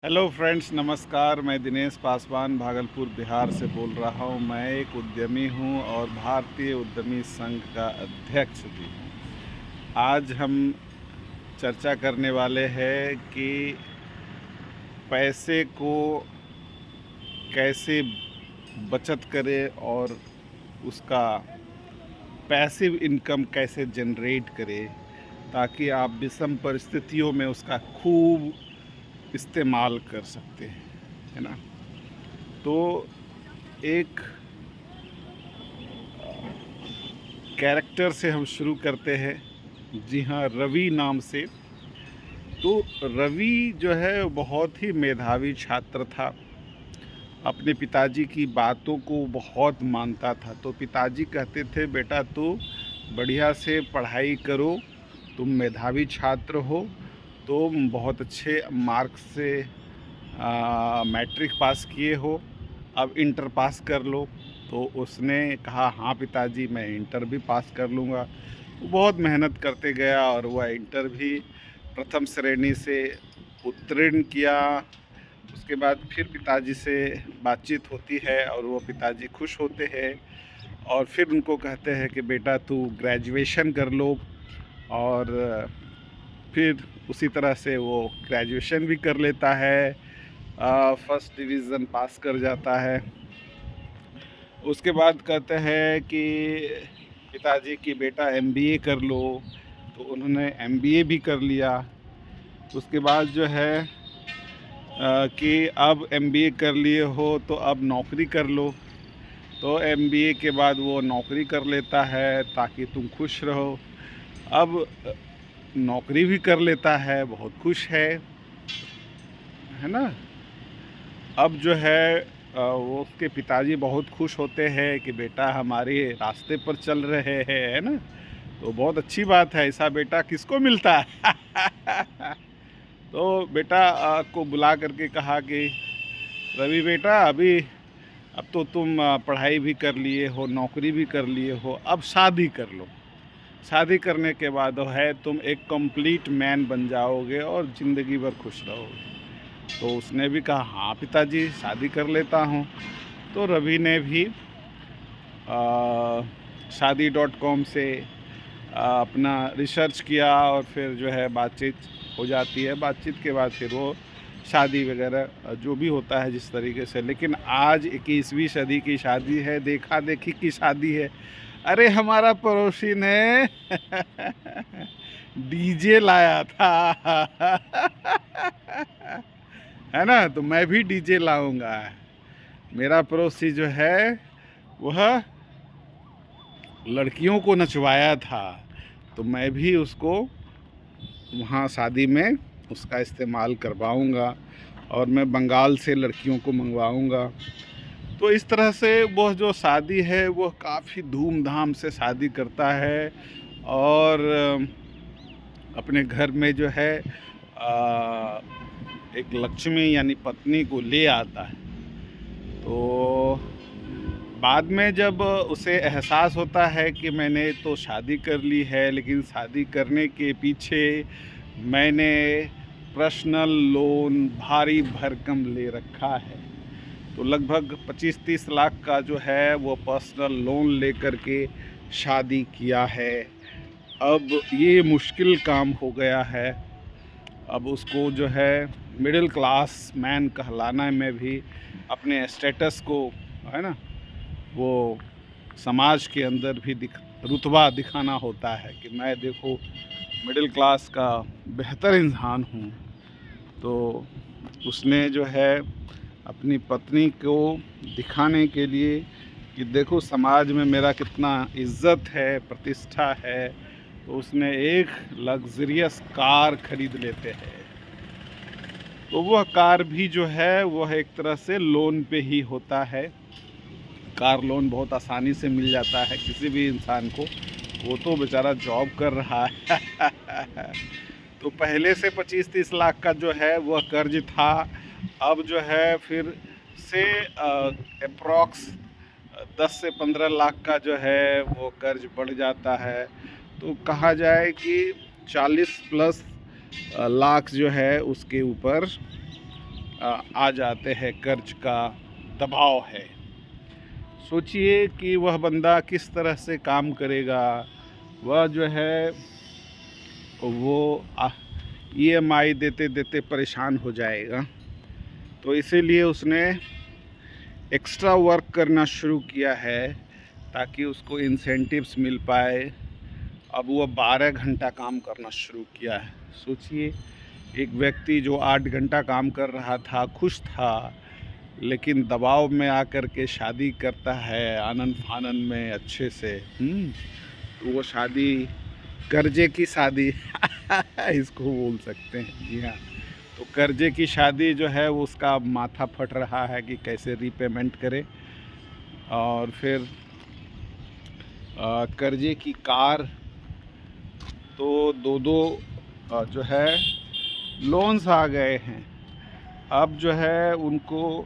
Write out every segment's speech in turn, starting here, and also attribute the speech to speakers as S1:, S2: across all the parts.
S1: Hello friends, नमस्कार। मैं दिनेश पासवान भागलपुर बिहार से बोल रहा हूं। मैं एक उद्यमी हूं और भारतीय उद्यमी संघ का अध्यक्ष भी हूं। आज हम चर्चा करने वाले हैं कि पैसे को कैसे बचत करें और उसका पैसिव इनकम कैसे जनरेट करें, ताकि आप विषम परिस्थितियों में उसका खूब इस्तेमाल कर सकते हैं, है ना। तो एक कैरेक्टर से हम शुरू करते हैं। जी हाँ, रवि नाम से। तो रवि जो है बहुत ही मेधावी छात्र था। अपने पिताजी की बातों को बहुत मानता था। तो पिताजी कहते थे, बेटा तू बढ़िया से पढ़ाई करो, तुम मेधावी छात्र हो, तुम बहुत अच्छे मार्क्स से मैट्रिक पास किए हो, अब इंटर पास कर लो। तो उसने कहा, हाँ पिताजी, मैं इंटर भी पास कर लूँगा। वो बहुत मेहनत करते गया और वह इंटर भी प्रथम श्रेणी से उत्तीर्ण किया। उसके बाद फिर पिताजी से बातचीत होती है और वो पिताजी खुश होते हैं और फिर उनको कहते हैं कि बेटा तू ग्रेजुएशन कर लो। और फिर उसी तरह से वो ग्रेजुएशन भी कर लेता है, फर्स्ट डिवीज़न पास कर जाता है। उसके बाद कहते हैं कि पिताजी की बेटा एमबीए कर लो, तो उन्होंने एमबीए भी कर लिया। उसके बाद जो है कि अब एमबीए कर लिए हो तो अब नौकरी कर लो। तो एमबीए के बाद वो नौकरी कर लेता है ताकि तुम खुश रहो। अब नौकरी भी कर लेता है, बहुत खुश है ना। अब जो है वो उसके पिताजी बहुत खुश होते हैं कि बेटा हमारे रास्ते पर चल रहे हैं, है ना। तो बहुत अच्छी बात है, ऐसा बेटा किसको मिलता है। तो बेटा को बुला करके कहा कि रवि बेटा, अभी अब तो तुम पढ़ाई भी कर लिए हो, नौकरी भी कर लिए हो, अब शादी कर लो। शादी करने के बाद है तुम एक कंप्लीट मैन बन जाओगे और ज़िंदगी भर खुश रहोगे। तो उसने भी कहा, हाँ पिताजी, शादी कर लेता हूँ। तो रवि ने भी शादी.com से अपना रिसर्च किया और फिर जो है बातचीत हो जाती है। बातचीत के बाद फिर वो शादी वगैरह जो भी होता है जिस तरीके से। लेकिन आज 21वीं सदी की शादी है, देखा देखी की शादी है। अरे हमारा पड़ोसी ने डीजे लाया था। है ना, तो मैं भी डीजे लाऊंगा। मेरा पड़ोसी जो है वह लड़कियों को नचवाया था, तो मैं भी उसको वहाँ शादी में उसका इस्तेमाल करवाऊंगा और मैं बंगाल से लड़कियों को मंगवाऊंगा। तो इस तरह से वह जो शादी है वह काफ़ी धूमधाम से शादी करता है और अपने घर में जो है एक लक्ष्मी यानी पत्नी को ले आता है। तो बाद में जब उसे एहसास होता है कि मैंने तो शादी कर ली है, लेकिन शादी करने के पीछे मैंने पर्सनल लोन भारी भरकम ले रखा है। तो लगभग 25-30 लाख का जो है वो पर्सनल लोन लेकर के शादी किया है। अब ये मुश्किल काम हो गया है। अब उसको जो है मिडिल क्लास मैन कहलाना में भी अपने स्टेटस को, है ना, वो समाज के अंदर भी रुतबा दिखाना होता है कि मैं देखो मिडिल क्लास का बेहतर इंसान हूँ। तो उसने जो है अपनी पत्नी को दिखाने के लिए कि देखो समाज में मेरा कितना इज्जत है, प्रतिष्ठा है, तो उसने एक लग्जरियस कार खरीद लेते हैं। तो वह कार भी जो है वह एक तरह से लोन पे ही होता है। कार लोन बहुत आसानी से मिल जाता है किसी भी इंसान को, वो तो बेचारा जॉब कर रहा है। तो पहले से 25-30 लाख का जो है वह कर्ज था। अब जो है फिर से अप्रॉक्स 10 से 15 लाख का जो है वो कर्ज बढ़ जाता है। तो कहा जाए कि 40+ लाख जो है उसके ऊपर आ जाते हैं, कर्ज का दबाव है। सोचिए कि वह बंदा किस तरह से काम करेगा। वह जो है वो ईएमआई देते देते परेशान हो जाएगा। तो इसीलिए उसने एक्स्ट्रा वर्क करना शुरू किया है ताकि उसको इंसेंटिव्स मिल पाए। अब वो 12 घंटा काम करना शुरू किया है। सोचिए, एक व्यक्ति जो 8 घंटा काम कर रहा था, खुश था, लेकिन दबाव में आकर के शादी करता है आनन फानन में अच्छे से। तो वो शादी कर्जे की शादी इसको बोल सकते हैं। जी हाँ, तो कर्जे की शादी जो है वो उसका माथा फट रहा है कि कैसे रीपेमेंट करे। और फिर कर्जे की कार, तो दो जो है लोन्स आ गए हैं। अब जो है उनको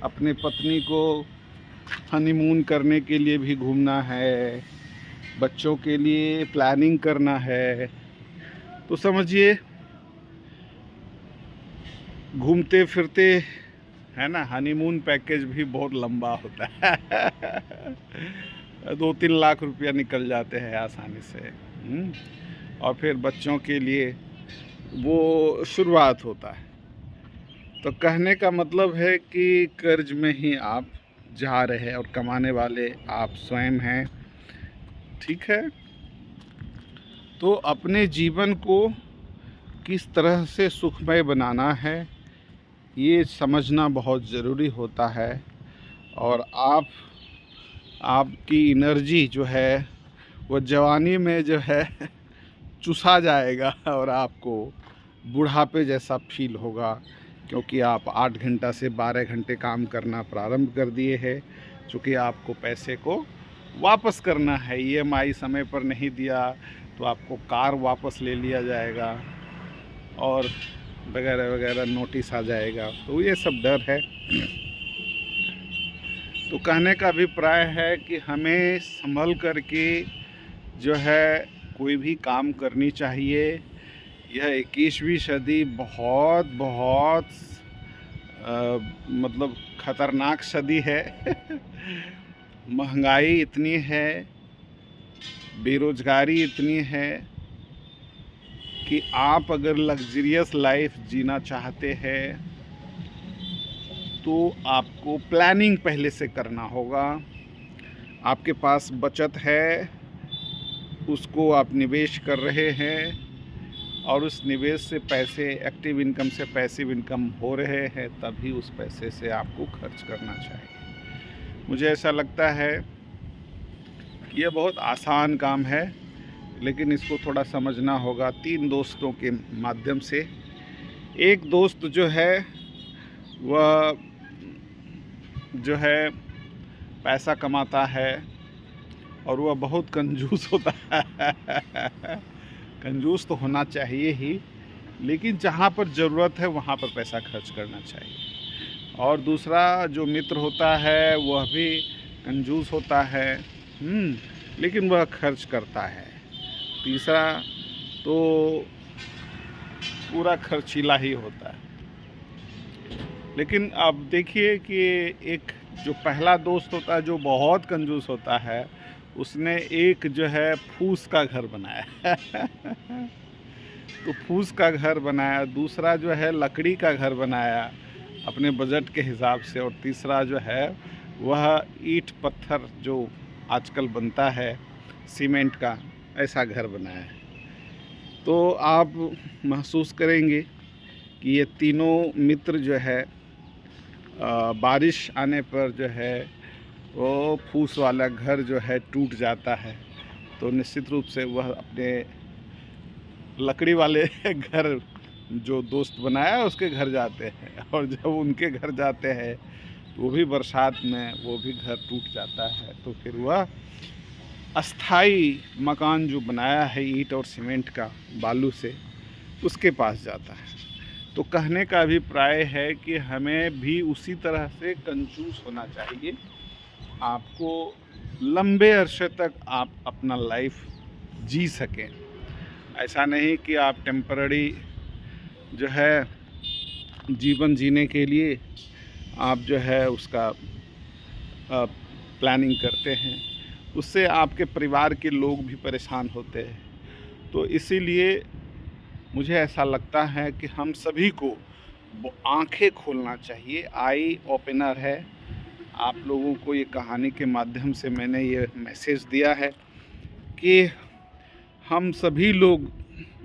S1: अपने पत्नी को हनीमून करने के लिए भी घूमना है, बच्चों के लिए प्लानिंग करना है। तो समझिए, घूमते फिरते है ना, हनीमून पैकेज भी बहुत लंबा होता है 2-3 लाख रुपया निकल जाते हैं आसानी से। और फिर बच्चों के लिए वो शुरुआत होता है। तो कहने का मतलब है कि कर्ज में ही आप जा रहे हैं और कमाने वाले आप स्वयं हैं। ठीक है, तो अपने जीवन को किस तरह से सुखमय बनाना है ये समझना बहुत ज़रूरी होता है। और आपकी एनर्जी जो है वो जवानी में जो है चुसा जाएगा और आपको बुढ़ापे जैसा फील होगा, क्योंकि आप 8 घंटा से 12 घंटे काम करना प्रारंभ कर दिए हैं। चूँकि आपको पैसे को वापस करना है, ईएमआई समय पर नहीं दिया तो आपको कार वापस ले लिया जाएगा और वगैरह वगैरह नोटिस आ जाएगा। तो ये सब डर है। तो कहने का अभिप्राय है कि हमें संभल करके जो है कोई भी काम करनी चाहिए। यह 21वीं सदी बहुत बहुत मतलब ख़तरनाक सदी है महंगाई इतनी है, बेरोज़गारी इतनी है कि आप अगर लग्जरियस लाइफ जीना चाहते हैं तो आपको प्लानिंग पहले से करना होगा। आपके पास बचत है, उसको आप निवेश कर रहे हैं और उस निवेश से पैसे, एक्टिव इनकम से पैसिव इनकम हो रहे हैं, तभी उस पैसे से आपको खर्च करना चाहिए। मुझे ऐसा लगता है कि यह बहुत आसान काम है, लेकिन इसको थोड़ा समझना होगा 3 दोस्तों के माध्यम से। एक दोस्त जो है वह जो है पैसा कमाता है और वह बहुत कंजूस होता है कंजूस तो होना चाहिए ही, लेकिन जहाँ पर ज़रूरत है वहाँ पर पैसा खर्च करना चाहिए। और दूसरा जो मित्र होता है वह भी कंजूस होता है, लेकिन वह खर्च करता है। तीसरा तो पूरा खर्चीला ही होता है। लेकिन अब देखिए कि एक जो पहला दोस्त होता है जो बहुत कंजूस होता है, उसने एक जो है फूस का घर बनाया तो फूस का घर बनाया। दूसरा जो है लकड़ी का घर बनाया अपने बजट के हिसाब से। और तीसरा जो है वह ईंट पत्थर जो आजकल बनता है सीमेंट का, ऐसा घर बनाया है। तो आप महसूस करेंगे कि ये तीनों मित्र जो है बारिश आने पर जो है वो फूस वाला घर जो है टूट जाता है। तो निश्चित रूप से वह अपने लकड़ी वाले घर जो दोस्त बनाया उसके घर जाते हैं, और जब उनके घर जाते हैं तो वो भी बरसात में वो भी घर टूट जाता है। तो फिर वह अस्थाई मकान जो बनाया है ईंट और सीमेंट का, बालू से, उसके पास जाता है। तो कहने का अभिप्राय है कि हमें भी उसी तरह से कंजूस होना चाहिए। आपको लंबे अरसे तक आप अपना लाइफ जी सकें। ऐसा नहीं कि आप टेम्पररी जो है जीवन जीने के लिए आप जो है उसका प्लानिंग करते हैं, उससे आपके परिवार के लोग भी परेशान होते हैं। तो इसीलिए मुझे ऐसा लगता है कि हम सभी को वो आँखें खोलना चाहिए, आई ओपनर है। आप लोगों को ये कहानी के माध्यम से मैंने ये मैसेज दिया है कि हम सभी लोग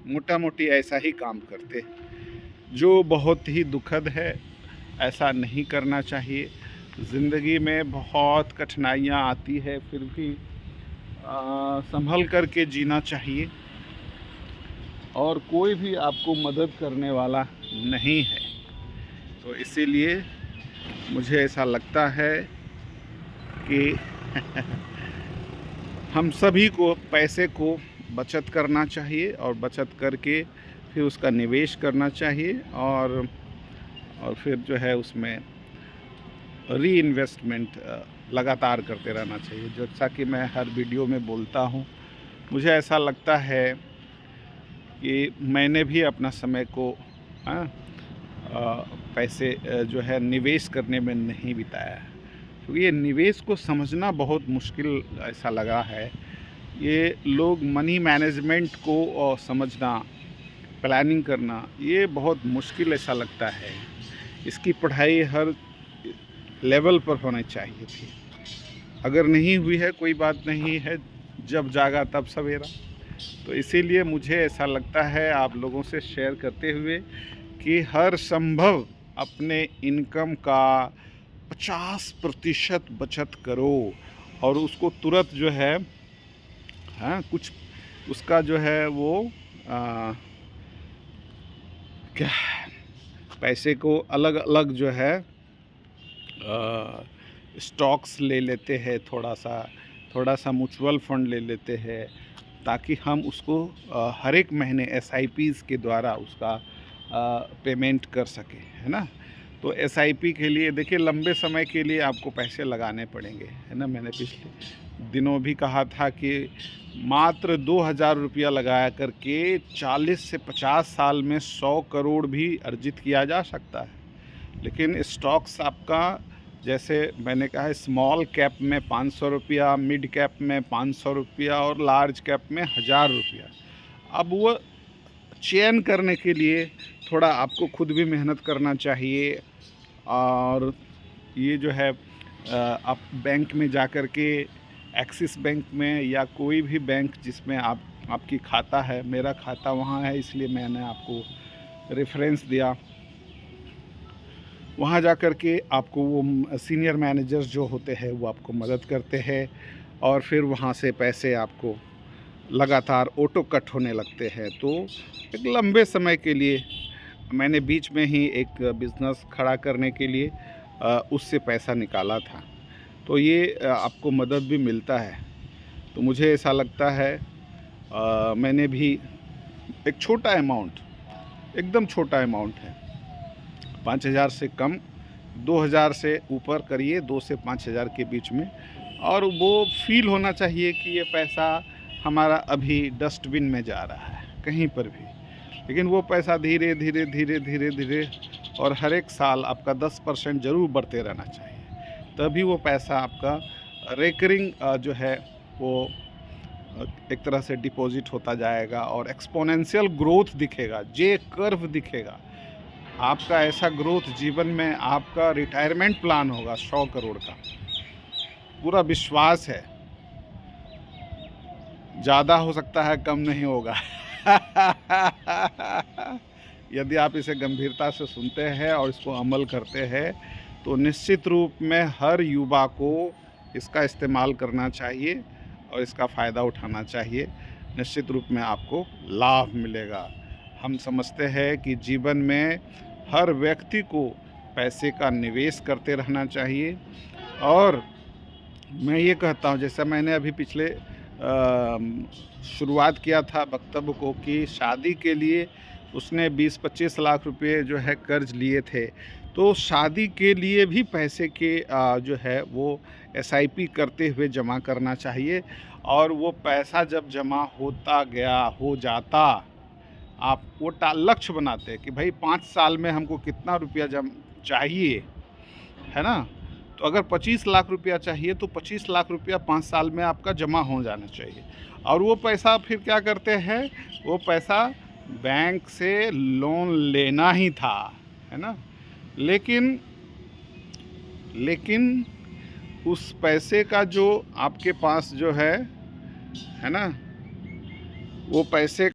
S1: मोटा-मोटी ऐसा ही काम करते हैं, जो बहुत ही दुखद है। ऐसा नहीं करना चाहिए। ज़िंदगी में बहुत कठिनाइयाँ आती है, फिर भी संभल कर के जीना चाहिए, और कोई भी आपको मदद करने वाला नहीं है। तो इसीलिए मुझे ऐसा लगता है कि हम सभी को पैसे को बचत करना चाहिए, और बचत करके फिर उसका निवेश करना चाहिए, और फिर जो है उसमें रीइन्वेस्टमेंट लगातार करते रहना चाहिए। जैसा कि मैं हर वीडियो में बोलता हूँ, मुझे ऐसा लगता है कि मैंने भी अपना समय को पैसे जो है निवेश करने में नहीं बिताया है, क्योंकि ये निवेश को समझना बहुत मुश्किल ऐसा लगा है। ये लोग मनी मैनेजमेंट को समझना, प्लानिंग करना, ये बहुत मुश्किल ऐसा लगता है। इसकी पढ़ाई हर लेवल पर होनी चाहिए थी। अगर नहीं हुई है कोई बात नहीं है, जब जागा तब सवेरा। तो इसीलिए मुझे ऐसा लगता है आप लोगों से शेयर करते हुए कि हर संभव अपने इनकम का 50% बचत करो, और उसको तुरंत जो है कुछ उसका जो है वो क्या पैसे को अलग अलग जो है स्टॉक्स ले लेते हैं, थोड़ा सा म्यूचुअल फंड ले लेते हैं, ताकि हम उसको हर एक महीने SIPs के द्वारा उसका पेमेंट कर सकें, है ना। तो SIP के लिए देखिए लंबे समय के लिए आपको पैसे लगाने पड़ेंगे, है ना। मैंने पिछले दिनों भी कहा था कि मात्र 2000 रुपया लगाया करके 40 से 50 साल में 100 करोड़ भी अर्जित किया जा सकता है। लेकिन स्टॉक्स आपका, जैसे मैंने कहा है, स्मॉल कैप में 500 रुपया, मिड कैप में 500 रुपया, और लार्ज कैप में 1000 रुपया। अब वो चयन करने के लिए थोड़ा आपको खुद भी मेहनत करना चाहिए, और ये जो है आप बैंक में जा कर के, एक्सिस बैंक में या कोई भी बैंक जिसमें आपकी खाता है, मेरा खाता वहाँ है इसलिए मैंने आपको रेफरेंस दिया, वहाँ जा कर के आपको वो सीनियर मैनेजर्स जो होते हैं वो आपको मदद करते हैं, और फिर वहाँ से पैसे आपको लगातार ऑटो कट होने लगते हैं। तो एक लंबे समय के लिए मैंने बीच में ही एक बिज़नेस खड़ा करने के लिए उससे पैसा निकाला था, तो ये आपको मदद भी मिलता है। तो मुझे ऐसा लगता है मैंने भी एक छोटा अमाउंट, एकदम छोटा अमाउंट है, 5000 से कम, 2000 से ऊपर करिए, 2 से 5000 के बीच में, और वो फील होना चाहिए कि ये पैसा हमारा अभी डस्टबिन में जा रहा है कहीं पर भी। लेकिन वो पैसा धीरे धीरे धीरे धीरे धीरे और हर एक साल आपका 10% ज़रूर बढ़ते रहना चाहिए, तभी वो पैसा आपका रेकरिंग जो है वो एक तरह से डिपॉजिट होता जाएगा, और एक्सपोनेंशियल ग्रोथ दिखेगा, जे कर्व दिखेगा आपका। ऐसा ग्रोथ जीवन में आपका रिटायरमेंट प्लान होगा 100 करोड़ का, पूरा विश्वास है। ज़्यादा हो सकता है, कम नहीं होगा। यदि आप इसे गंभीरता से सुनते हैं और इसको अमल करते हैं, तो निश्चित रूप में हर युवा को इसका इस्तेमाल करना चाहिए और इसका फ़ायदा उठाना चाहिए। निश्चित रूप में आपको लाभ मिलेगा। हम समझते हैं कि जीवन में हर व्यक्ति को पैसे का निवेश करते रहना चाहिए, और मैं ये कहता हूँ, जैसा मैंने अभी पिछले शुरुआत किया था वक्तव्य को, कि शादी के लिए उसने 20-25 लाख रुपए जो है कर्ज लिए थे, तो शादी के लिए भी पैसे के जो है वो SIP करते हुए जमा करना चाहिए, और वो पैसा जब जमा होता गया, हो जाता, आप वो लक्ष्य बनाते हैं कि भाई 5 साल में हमको कितना रुपया जम चाहिए, है ना? तो अगर 25 लाख रुपया चाहिए तो 25 लाख रुपया 5 साल में आपका जमा हो जाना चाहिए। और वो पैसा फिर क्या करते हैं, वो पैसा बैंक से लोन लेना ही था, है ना? लेकिन लेकिन उस पैसे का जो आपके पास जो है ना, वो पैसे